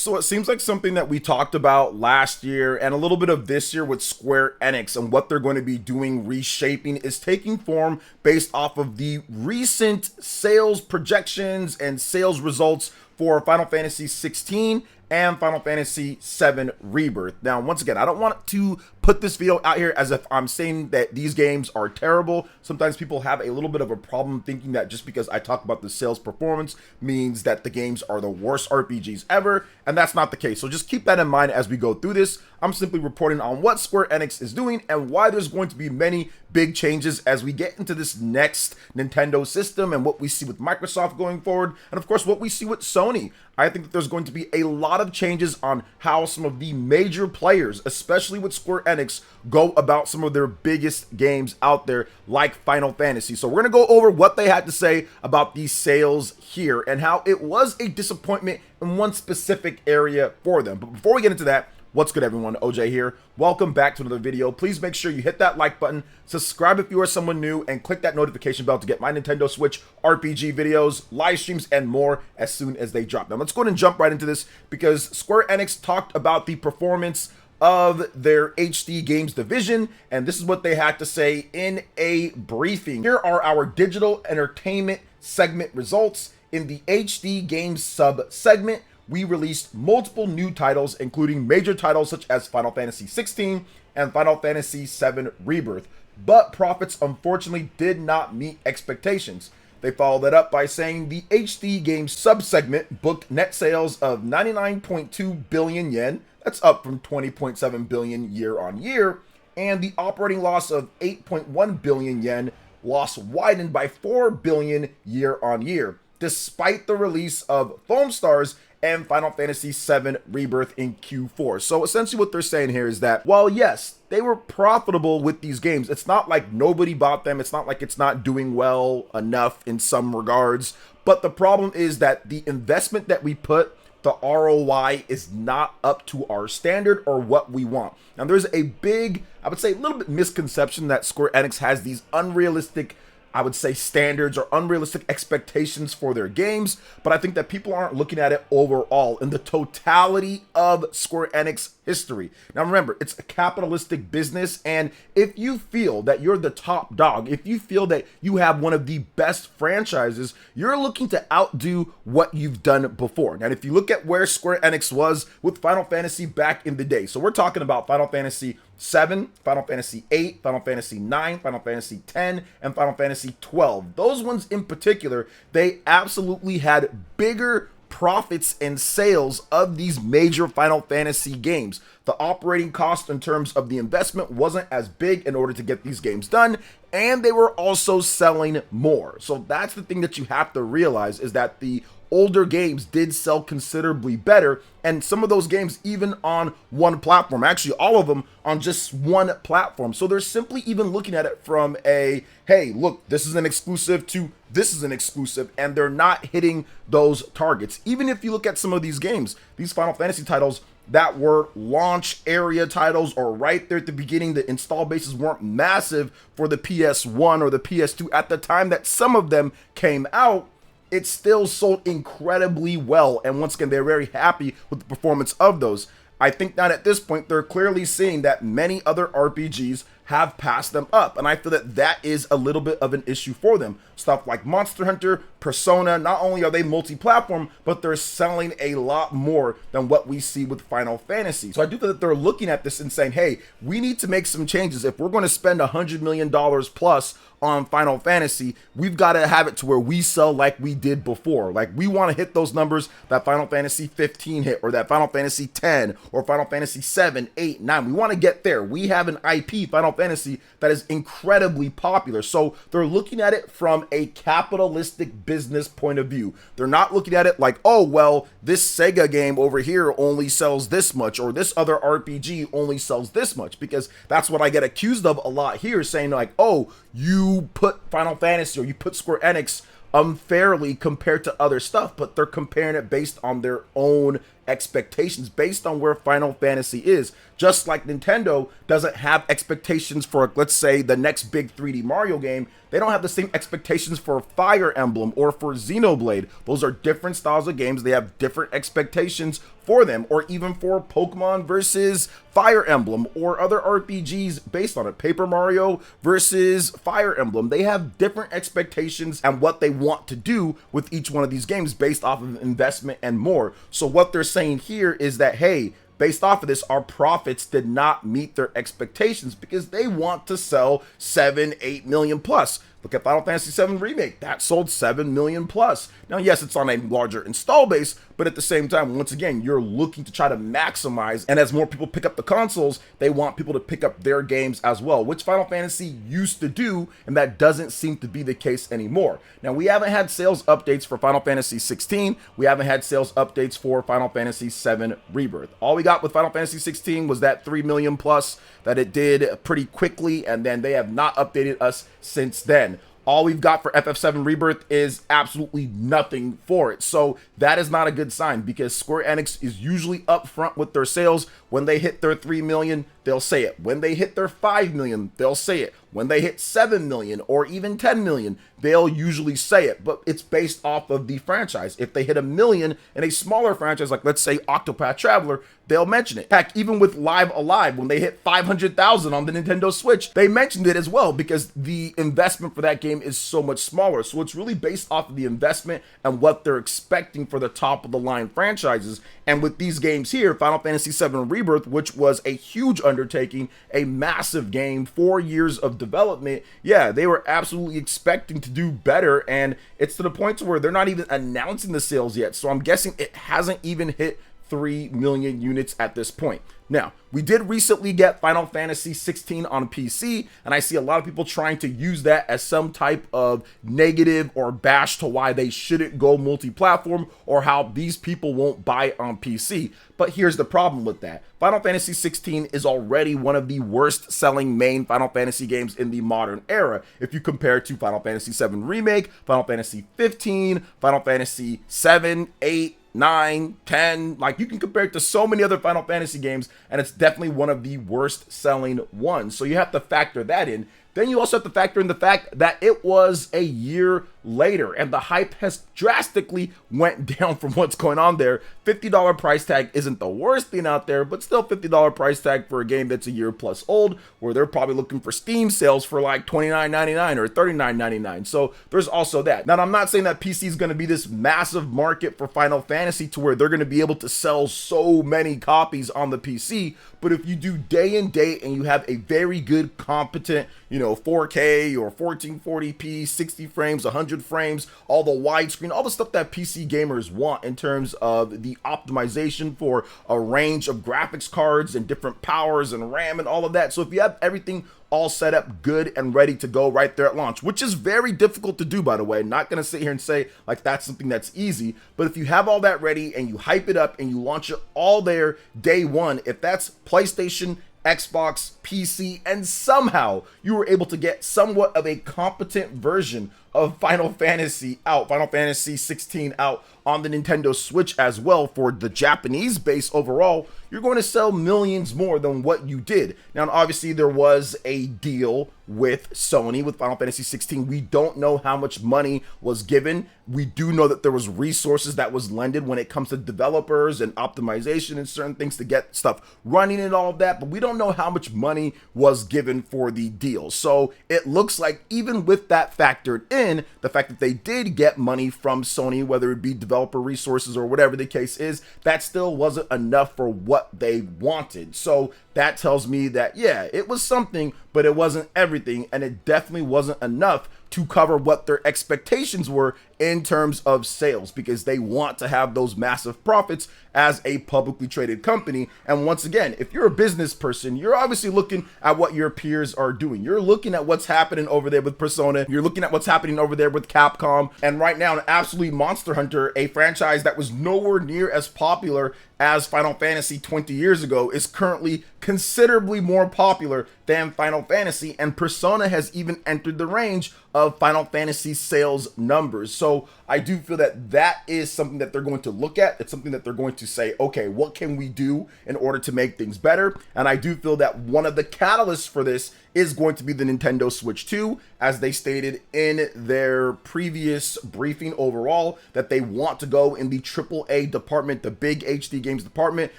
So it seems like something that we talked about last year and a little bit of this year with Square Enix and what they're going to be doing, reshaping, is taking form based off of the recent sales projections and sales results for Final Fantasy 16 and Final Fantasy 7 Rebirth. Now, once again, I don't want to put this video out here as if I'm saying that these games are terrible. Sometimes people have a little bit of a problem thinking that just because I talk about the sales performance means that the games are the worst RPGs ever, and that's not the case. So just keep that in mind as we go through this. I'm simply reporting on what Square Enix is doing and why there's going to be many big changes as we get into this next Nintendo system and what we see with Microsoft going forward, and of course what we see with Sony. I think that there's going to be a lot of changes on how some of the major players, especially with Square Enix, go about some of their biggest games out there like Final Fantasy. So we're going to go over what they had to say about these sales here and how it was a disappointment in one specific area for them. But before we get into that, what's good, everyone? OJ here. Welcome back to another video. Please make sure you hit that like button, subscribe if you are someone new, and click that notification bell to get my Nintendo Switch RPG videos, live streams, and more as soon as they drop. Now let's go ahead and jump right into this because Square Enix talked about the performance of their HD games division, and this is what they had to say in a briefing. Here are our digital entertainment segment results. In the HD games sub segment, we released multiple new titles, including major titles such as Final Fantasy 16 and Final Fantasy 7 Rebirth, but profits unfortunately did not meet expectations. They followed that up by saying the HD games sub-segment booked net sales of 99.2 billion yen, that's up from 20.7 billion year on year, and the operating loss of 8.1 billion yen, loss widened by 4 billion year on year, despite the release of Foam Stars and Final Fantasy 7 Rebirth in Q4. So essentially what they're saying here is that while yes, they were profitable with these games, it's not like nobody bought them, it's not like it's not doing well enough in some regards, but the problem is that the investment that we put, the ROI, is not up to our standard or what we want. Now there's a big, I would say a little bit misconception that Square Enix has these unrealistic, I would say, standards or unrealistic expectations for their games, but I think that people aren't looking at it overall in the totality of Square Enix history. Now remember, it's a capitalistic business, and if you feel that you're the top dog, if you feel that you have one of the best franchises, you're looking to outdo what you've done before. And if you look at where Square Enix was with Final Fantasy back in the day, so we're talking about Final Fantasy 7, Final Fantasy 8, Final Fantasy 9, Final Fantasy 10, and Final Fantasy 12. Those ones in particular, they absolutely had bigger profits and sales of these major Final Fantasy games. The operating cost in terms of the investment wasn't as big in order to get these games done, and they were also selling more. So that's the thing that you have to realize, is that the older games did sell considerably better, and some of those games even on one platform, actually all of them on just one platform. So they're simply even looking at it from a, hey, look, this is an exclusive to this is an exclusive, and they're not hitting those targets. Even if you look at some of these games, these Final Fantasy titles that were launch area titles or right there at the beginning, the install bases weren't massive for the PS1 or the PS2 at the time that some of them came out, it still sold incredibly well. And once again, they're very happy with the performance of those. I think that at this point, they're clearly seeing that many other RPGs have passed them up, and I feel that that is a little bit of an issue for them. Stuff like Monster Hunter, Persona, not only are they multi-platform, but they're selling a lot more than what we see with Final Fantasy. So I do think that they're looking at this and saying, hey, we need to make some changes. If we're going to spend $100 million plus on Final Fantasy, we've got to have it to where we sell like we did before. Like, we want to hit those numbers that Final Fantasy 15 hit, or that Final Fantasy 10, or Final Fantasy 7, 8, 9. We want to get there. We have an IP, Final Fantasy, that is incredibly popular. So they're looking at it from a capitalistic business point of view. They're not looking at it like, oh, well, this Sega game over here only sells this much, or this other RPG only sells this much, because that's what I get accused of a lot here, saying like, oh, you put Final Fantasy or you put Square Enix unfairly compared to other stuff, but they're comparing it based on their own expectations, based on where Final Fantasy is. Just like Nintendo doesn't have expectations for, let's say, the next big 3D Mario game, they don't have the same expectations for Fire Emblem or for Xenoblade. Those are different styles of games. They have different expectations for them, or even for Pokemon versus Fire Emblem or other RPGs based on it. Paper Mario versus Fire Emblem. They have different expectations and what they want to do with each one of these games based off of investment and more. So what they're saying here is that, hey, based off of this, our profits did not meet their expectations because they want to sell 7-8 million plus. Look at Final Fantasy VII Remake. That sold 7 million plus. Now, yes, it's on a larger install base, but at the same time, once again, you're looking to try to maximize. And as more people pick up the consoles, they want people to pick up their games as well, which Final Fantasy used to do, and that doesn't seem to be the case anymore. Now, we haven't had sales updates for Final Fantasy 16. We haven't had sales updates for Final Fantasy VII Rebirth. All we got with Final Fantasy 16 was that 3 million plus that it did pretty quickly, and then they have not updated us since then. All we've got for FF7 Rebirth is absolutely nothing for it. So that is not a good sign because Square Enix is usually upfront with their sales. When they hit their 3 million, they'll say it. When they hit their 5 million, they'll say it. When they hit 7 million or even 10 million, they'll usually say it, but it's based off of the franchise. If they hit 1 million in a smaller franchise, like let's say Octopath Traveler, they'll mention it. Heck, even with Live Alive, when they hit 500,000 on the Nintendo Switch, they mentioned it as well because the investment for that game is so much smaller. So it's really based off of the investment and what they're expecting for the top of the line franchises. And with these games here, Final Fantasy VII Rebirth, which was a huge undertaking, a massive game, 4 years of development, yeah, they were absolutely expecting to do better, and it's to the point to where they're not even announcing the sales yet. So I'm guessing it hasn't even hit 3 million units at this point. Now, we did recently get Final Fantasy 16 on PC, and I see a lot of people trying to use that as some type of negative or bash to why they shouldn't go multi-platform or how these people won't buy it on PC. But here's the problem with that. Final Fantasy 16 is already one of the worst selling main Final Fantasy games in the modern era. If you compare it to Final Fantasy VII Remake, Final Fantasy 15, Final Fantasy 7, 8, 9, 10, like you can compare it to so many other Final Fantasy games, and it's definitely one of the worst selling ones. So you have to factor that in. Then you also have to factor in the fact that it was a year later and the hype has drastically went down from what's going on there. $50 price tag isn't the worst thing out there, but still $50 price tag for a game that's a year plus old, where they're probably looking for Steam sales for like $29.99 or $39.99. So there's also that. Now, I'm not saying that PC is going to be this massive market for Final Fantasy to where they're going to be able to sell so many copies on the PC, but if you do day and date and you have a very good, competent, 4K or 1440p, 60 frames, 100 frames, all the widescreen, all the stuff that PC gamers want in terms of the optimization for a range of graphics cards and different powers and RAM and all of that. So if you have everything all set up good and ready to go right there at launch, which is very difficult to do, by the way, not going to sit here and say like that's something that's easy, but if you have all that ready and you hype it up and you launch it all there day one, if that's PlayStation, Xbox, PC, and somehow you were able to get somewhat of a competent version of Final Fantasy out, Final Fantasy 16 out on the Nintendo Switch as well for the Japanese base overall, you're going to sell millions more than what you did. Now, obviously, there was a deal with Sony with Final Fantasy 16. We don't know how much money was given. We do know that there was resources that was lended when it comes to developers and optimization and certain things to get stuff running and all of that, but we don't know how much money was given for the deal. So it looks like even with that factored in, the fact that they did get money from Sony, whether it be developer resources or whatever the case is, that still wasn't enough for what they wanted. So that tells me that, yeah, it was something, but it wasn't everything, and it definitely wasn't enough to cover what their expectations were in terms of sales, because they want to have those massive profits as a publicly traded company. And once again, if you're a business person, you're obviously looking at what your peers are doing. You're looking at what's happening over there with Persona. You're looking at what's happening over there with Capcom. And right now, an absolute Monster Hunter, a franchise that was nowhere near as popular as Final Fantasy 20 years ago, is currently considerably more popular than Final Fantasy, and Persona has even entered the range of Final Fantasy sales numbers. So I do feel that that is something that they're going to look at. It's something that they're going to say, okay, what can we do in order to make things better? And I do feel that one of the catalysts for this is going to be the Nintendo Switch 2, as they stated in their previous briefing overall, that they want to go in the AAA department, the big HD games department.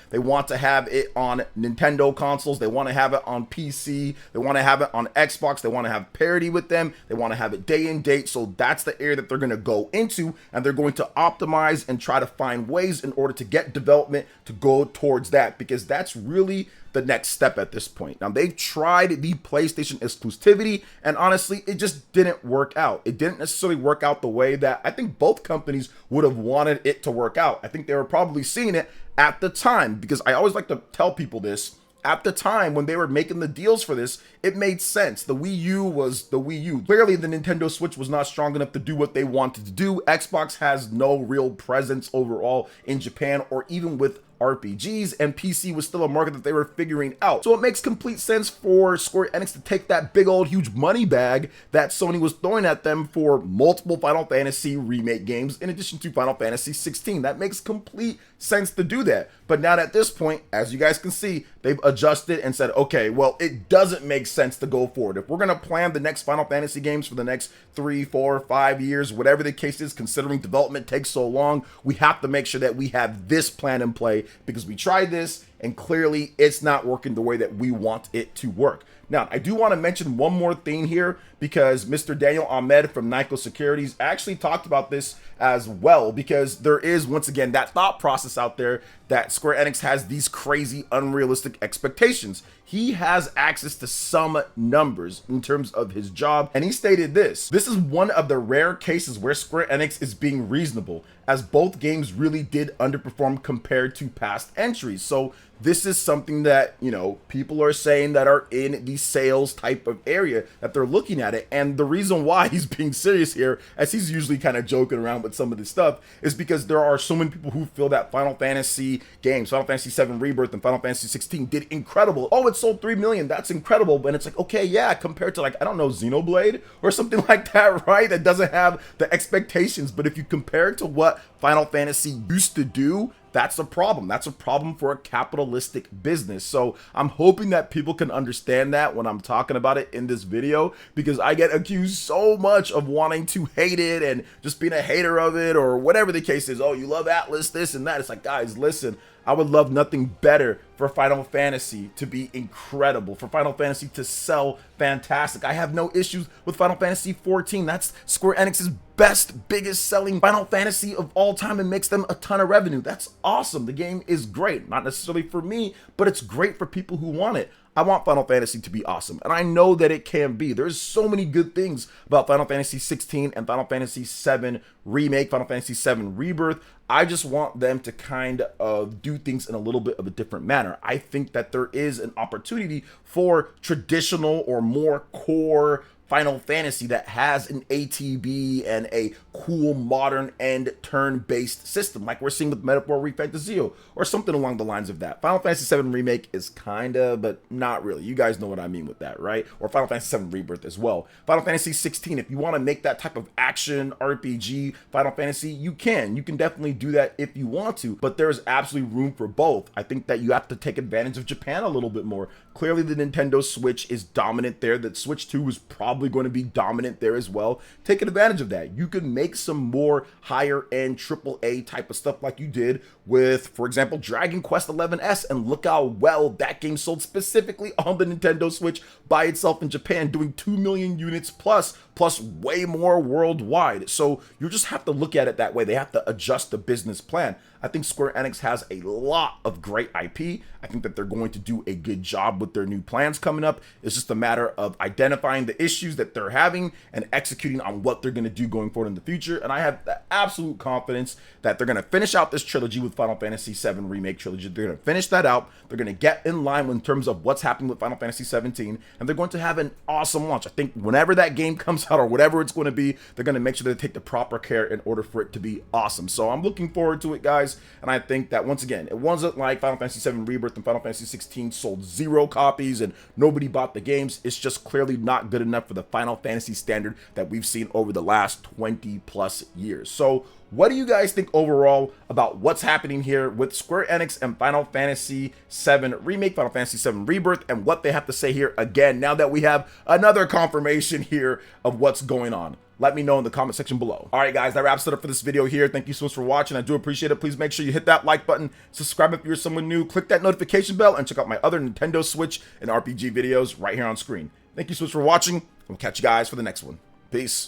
They want to have it on Nintendo consoles. They want to have it on PC. They want to have it on Xbox. They want to have parity with them. They want to have it day and date. So that's the area that they're going to go into, and they're going to optimize and try to find ways in order to get development to go towards that, because that's really the next step at this point. Now, they've tried the PlayStation exclusivity, and honestly, it just didn't work out. It didn't necessarily work out the way that I think both companies would have wanted it to work out. I think they were probably seeing it at the time, because I always like to tell people this. At the time when they were making the deals for this, it made sense. The Wii U was the Wii U. Clearly, the Nintendo Switch was not strong enough to do what they wanted to do. Xbox has no real presence overall in Japan, or even with RPGs, and PC was still a market that they were figuring out. So it makes complete sense for Square Enix to take that big old huge money bag that Sony was throwing at them for multiple Final Fantasy remake games in addition to Final Fantasy 16. That makes complete sense to do that. But now at this point, as you guys can see, they've adjusted and said, okay, well, it doesn't make sense to go forward. If we're going to plan the next Final Fantasy games for the next 3, 4, 5 years, whatever the case is, considering development takes so long, we have to make sure that we have this plan in play, because we tried this and clearly it's not working the way that we want it to work. Now, I do want to mention one more thing here, because Mr. Daniel Ahmed from Nyko Securities actually talked about this as well, because there is, once again, that thought process out there that Square Enix has these crazy, unrealistic expectations. He has access to some numbers in terms of his job, and he stated this: "This is one of the rare cases where Square Enix is being reasonable, as both games really did underperform compared to past entries." So this is something that, you know, people are saying that are in the sales type of area that they're looking at it. And the reason why he's being serious here, as he's usually kind of joking around with some of this stuff, is because there are so many people who feel that Final Fantasy games, Final Fantasy 7 Rebirth and Final Fantasy 16 did incredible. Oh, it sold 3 million. That's incredible. And it's like, okay, yeah, compared to, like, I don't know, Xenoblade or something like that, right? That doesn't have the expectations. But if you compare it to what Final Fantasy used to do, that's a problem. That's a problem for a capitalistic business. So I'm hoping that people can understand that when I'm talking about it in this video, because I get accused so much of wanting to hate it and just being a hater of it, or whatever the case is. Oh, you love Atlas, this and that. It's like, guys, listen, I would love nothing better for Final Fantasy to be incredible, for Final Fantasy to sell fantastic. I have no issues with Final Fantasy 14. That's Square Enix's best, biggest selling Final Fantasy of all time, and makes them a ton of revenue. That's awesome. The game is great. Not necessarily for me, but it's great for people who want it. I want Final Fantasy to be awesome, and I know that it can be. There's so many good things about Final Fantasy 16 and Final Fantasy 7 Remake, Final Fantasy 7 Rebirth. I just want them to kind of do things in a little bit of a different manner. I think that there is an opportunity for traditional or more core Final Fantasy that has an ATB and a cool modern and turn-based system, like we're seeing with Metaphor Refantazio, or something along the lines of that. Final Fantasy 7 Remake is kinda, but not really. You guys know what I mean with that, right? Or Final Fantasy 7 Rebirth as well. Final Fantasy 16, if you want to make that type of action RPG Final Fantasy, you can. You can definitely do that if you want to, but there's absolutely room for both. I think that you have to take advantage of Japan a little bit more. Clearly, the Nintendo Switch is dominant there. The Switch 2 is probably going to be dominant there as well. Take advantage of that. You can make some more higher end AAA type of stuff like you did with, for example, Dragon Quest XI-S, and look how well that game sold specifically on the Nintendo Switch by itself in Japan, doing 2 million units plus way more worldwide. So you just have to look at it that way. They have to adjust the business plan. I think Square Enix has a lot of great IP. I think that they're going to do a good job with their new plans coming up. It's just a matter of identifying the issues that they're having and executing on what they're going to do going forward in the future. And I have the absolute confidence that they're going to finish out this trilogy with Final Fantasy VII Remake trilogy. They're going to finish that out. They're going to get in line in terms of what's happening with Final Fantasy 17, and they're going to have an awesome launch. I think whenever that game comes out, or whatever it's going to be, they're going to make sure they take the proper care in order for it to be awesome. So I'm looking forward to it, guys. guys. And I think that, once again, it wasn't like Final Fantasy VII Rebirth and Final Fantasy 16 sold 0 copies and nobody bought the games. It's just clearly not good enough for the Final Fantasy standard that we've seen over the last 20 plus years. So what do you guys think overall about what's happening here with Square Enix and Final Fantasy VII Remake, Final Fantasy VII Rebirth, and what they have to say here again now that we have another confirmation here of what's going on? Let me know in the comment section below. All right, guys, that wraps it up for this video here. Thank you so much for watching. I do appreciate it. Please make sure you hit that like button, subscribe if you're someone new, click that notification bell, and check out my other Nintendo Switch and RPG videos right here on screen. Thank you so much for watching. We'll catch you guys for the next one. Peace.